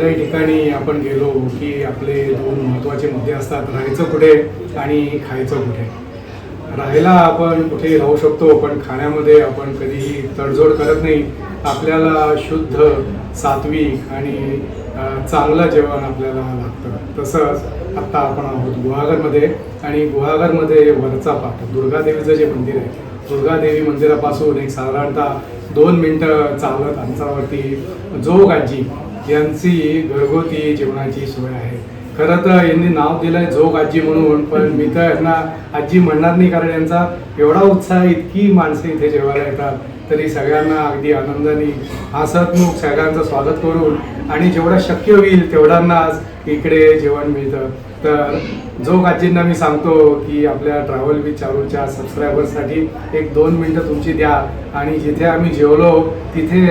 कुठल्याही ठिकाणी आपण गेलो की आपले दोन महत्त्वाचे मुद्दे असतात, राहायचं कुठे आणि खायचं कुठे. राहायला आपण कुठेही राहू शकतो, पण खाण्यामध्ये आपण कधीही तडजोड करत नाही. आपल्याला शुद्ध, सात्विक आणि चांगलं जेवण आपल्याला लागतं. तसंच आत्ता आपण आहोत गुहागरमध्ये, आणि गुहागरमध्ये वरचा पाट दुर्गादेवीचं जे मंदिर आहे, दुर्गादेवी मंदिरापासून एक साधारणतः 2 मिनटं चालत अंतरावरती जोग आजी यांची घरगुती जेवणाची सोय आहे. खरं तर यांनी नाव दिलं आहे जोग आजी म्हणून, पण मी तर यांना आजी म्हणणार नाही, कारण यांचा एवढा उत्साह, इतकी माणसं इथे जेवायला येतात, तरी सगळ्यांना अगदी आनंदाने हसतमुख सगळ्यांचं स्वागत करून आणि जेवढं शक्य होईल तेवढ्यांनाच इकडे जेवण मिळतं. तर जोग आजींना मी सांगतो की आपल्या ट्रॅव्हल विथ चारूच्या सबस्क्रायबर्ससाठी 1-2 मिनटं तुमची द्या, आणि जिथे आम्ही जेवलो तिथे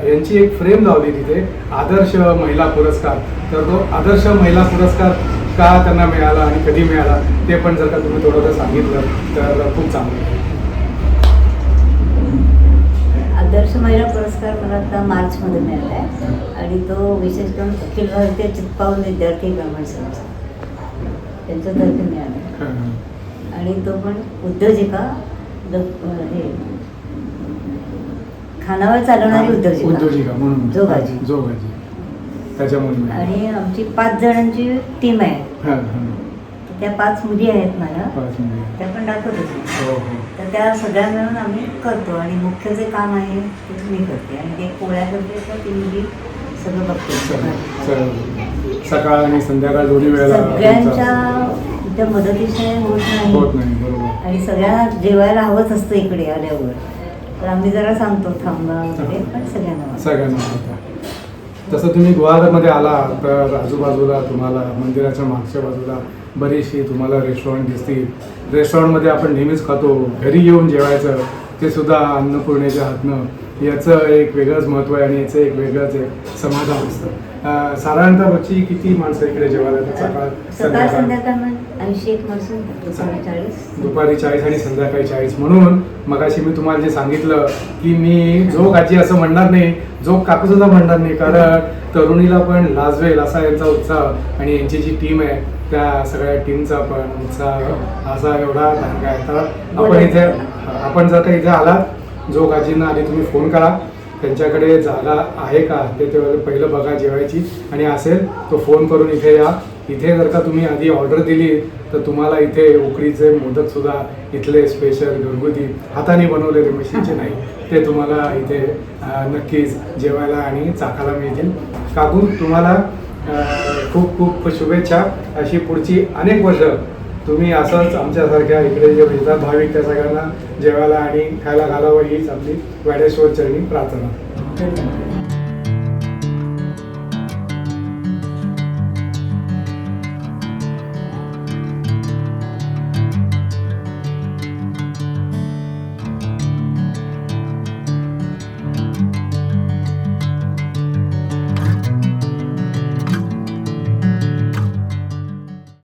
यांची एक फ्रेम लावली तिथे आदर्श महिला पुरस्कार. तर तो आदर्श महिला पुरस्कार का त्यांना मिळाला आणि कधी मिळाला ते पण जर का तुम्ही थोडंसं सांगितलं तर खूप चांगलं. आदर्श महिला पुरस्कार मला आता मार्चमध्ये मिळाला आहे, आणि तो विशेष करून अखिल भारतीय चित्पावन विद्यार्थी ब्राह्मण संघ त्यांच्यातर्फे मिळाला आहे. आणि तो पण उद्योजिका, हे खानावर चालवणारी उद्योजिका म्हणून जोगाजी. त्याच्यामुळे आणि आमची 5 जणांची टीम आहे. त्या 5 मुली आहेत मला, त्या पण दाखवत होत्या. तर त्या सगळ्या मिळून आम्ही करतो, आणि मुख्य जे काम आहे ते मी करते, आणि ते पोळ्या करते तर ती मुली सगळं बघते. सकाळ आणि संध्याकाळ दोन्ही वेळेला सगळ्यांच्या त्या मदतीशिवाय होत नाही. बरोबर. आणि सगळ्यांना जेवायला हवंच असतं इकडे आल्यावर, तर आम्ही जरा सांगतो थांबा वगैरे, पण सगळ्यांना. तसं तुम्ही गुहागरमध्ये आला तर आजूबाजूला तुम्हाला मंदिराच्या मागच्या बाजूला बरीचशी तुम्हाला रेस्टॉरंट दिसतील. रेस्टॉरंटमध्ये आपण नेहमीच खातो, घरी येऊन जेवायचं ते सुद्धा अन्नपूर्णेच्या हातनं, याचं एक वेगळंच महत्त्व आहे, आणि याचं एक वेगळंच एक समाधान असतं. साधारणतः बच्ची किती माणसं इकडे जेवायला येतात? सकाळ संध्याकाळ 80-1 माणसं, दुपारी 40 आणि संध्याकाळी 40. म्हणून मगाशी मी तुम्हाला जे सांगितलं की मी जोग आजी असं म्हणणार नाही, जोग काकू सुद्धा म्हणणार नाही, कारण तरुणीला पण लाजवेल असा यांचा उत्साह, आणि यांची जी टीम आहे त्या सगळ्या टीमचा पण उत्साह असा एवढा धांगा आहे. तर आपण जर का इथे आलात, जोग आजींना आधी तुम्ही फोन करा, त्यांच्याकडे जागा आहे का ते पहिलं बघा जेवायची, आणि असेल तो फोन करून इथे या. इथे जर का तुम्ही आधी ऑर्डर दिली तर तुम्हाला इथे उकडीचे मोदकसुद्धा इथले स्पेशल घरगुती हाताने बनवलेले, मशीनचे नाही, ते तुम्हाला इथे नक्कीच जेवायला आणि चाखायला मिळतील. काकू तुम्हाला खूप खूप शुभेच्छा. अशी पुढची अनेक वर्ष तुम्ही असंच आमच्यासारख्या इकडे जे भेटतात भाविक त्या सगळ्यांना जेवायला आणि खायला घालावं हीच आपली वाडेश्वर चरणी प्रार्थना.